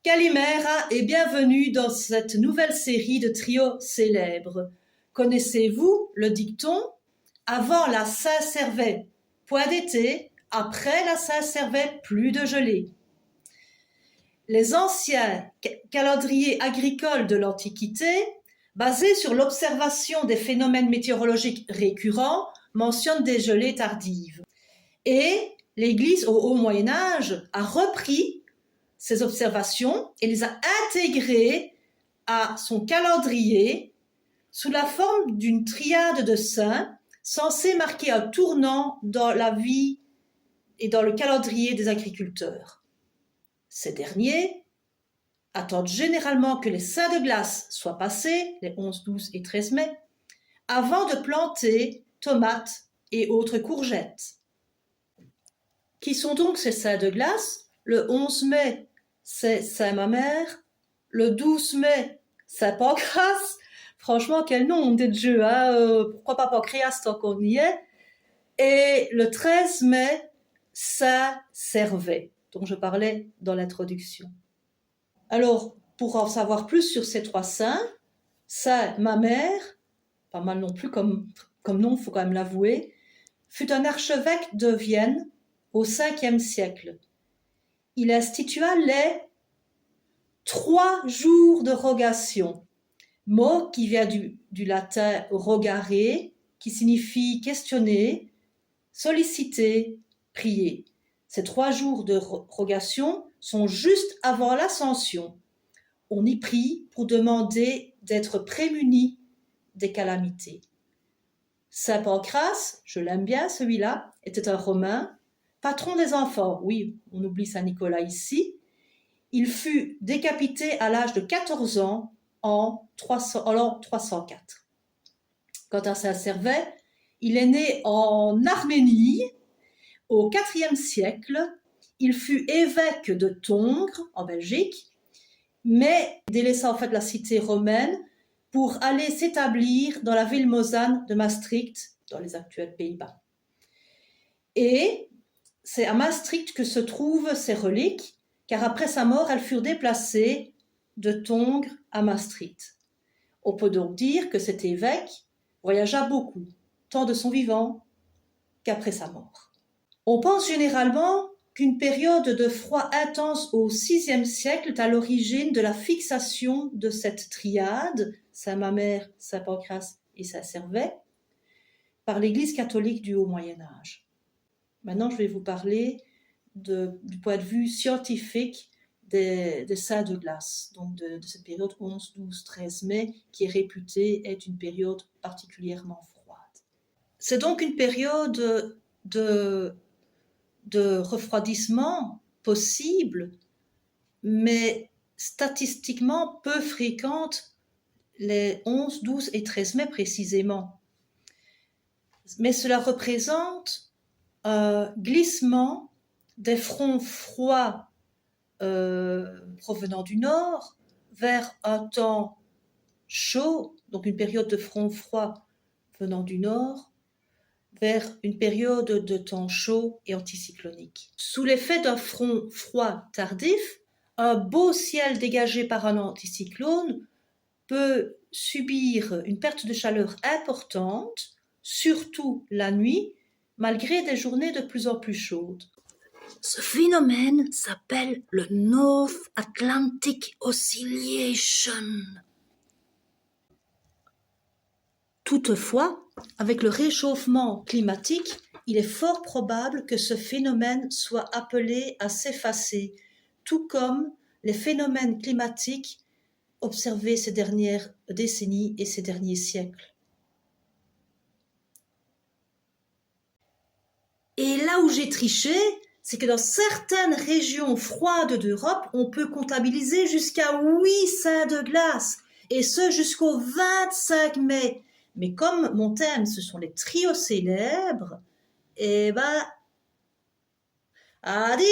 Calimera et bienvenue dans cette nouvelle série de trios célèbres. Connaissez-vous le dicton « Avant la Saint-Servais, point d'été, après la Saint-Servais, plus de gelée ». Les anciens calendriers agricoles de l'Antiquité, basés sur l'observation des phénomènes météorologiques récurrents, mentionnent des gelées tardives. Et l'Église au Haut Moyen-Âge a repris ces observations et les a intégrées à son calendrier sous la forme d'une triade de saints censée marquer un tournant dans la vie et dans le calendrier des agriculteurs. Ces derniers attendent généralement que les saints de glace soient passés, les 11, 12 et 13 mai, avant de planter tomates et autres courgettes. Qui sont donc ces saints de glace? Le 11 mai, c'est Saint-Mamère. Le 12 mai, Saint-Pancrace. Franchement, quel nom de Dieu, hein? Pourquoi pas Pancréas tant qu'on y est? Et le 13 mai, Saint-Servais, dont je parlais dans l'introduction. Alors, pour en savoir plus sur ces trois saints, Saint-Mamère, pas mal non plus comme nom, il faut quand même l'avouer, fut un archevêque de Vienne au 5e siècle. Il institua les 3 jours de rogation, mot qui vient du latin rogare, qui signifie questionner, solliciter, prier. Ces 3 jours de rogation sont juste avant l'ascension. On y prie pour demander d'être prémuni des calamités. Saint Pancrace, je l'aime bien celui-là, était un Romain, patron des enfants. Oui, on oublie Saint Nicolas ici. Il fut décapité à l'âge de 14 ans en l'an 304. Quant à Saint-Servais, il est né en Arménie au IVe siècle. Il fut évêque de Tongres en Belgique, mais délaissa en fait la cité romaine pour aller s'établir dans la ville mosane de Maastricht, dans les actuels Pays-Bas. Et c'est à Maastricht que se trouvent ses reliques, car après sa mort, elles furent déplacées de Tongres à Maastricht. On peut donc dire que cet évêque voyagea beaucoup, tant de son vivant qu'après sa mort. On pense généralement qu'une période de froid intense au VIe siècle est à l'origine de la fixation de cette triade, Saint-Mamère, Saint-Pancrace et Saint-Servais, par l'Église catholique du Haut Moyen-Âge. Maintenant, je vais vous parler du point de vue scientifique des saints de glace, donc de cette période 11, 12, 13 mai, qui est réputée être une période particulièrement froide. C'est donc une période de refroidissement possible, mais statistiquement peu fréquente les 11, 12 et 13 mai précisément. Mais cela représente un glissement des fronts froids provenant du nord vers un temps chaud, donc une période de front froid venant du nord, vers une période de temps chaud et anticyclonique. Sous l'effet d'un front froid tardif, un beau ciel dégagé par un anticyclone peut subir une perte de chaleur importante, surtout la nuit, malgré des journées de plus en plus chaudes. Ce phénomène s'appelle le North Atlantic Oscillation. Toutefois, avec le réchauffement climatique, il est fort probable que ce phénomène soit appelé à s'effacer, tout comme les phénomènes climatiques observés ces dernières décennies et ces derniers siècles. Et là où j'ai triché, c'est que dans certaines régions froides d'Europe, on peut comptabiliser jusqu'à 8 saints de glace, et ce jusqu'au 25 mai. Mais comme mon thème, ce sont les trios célèbres, eh ben, adieu!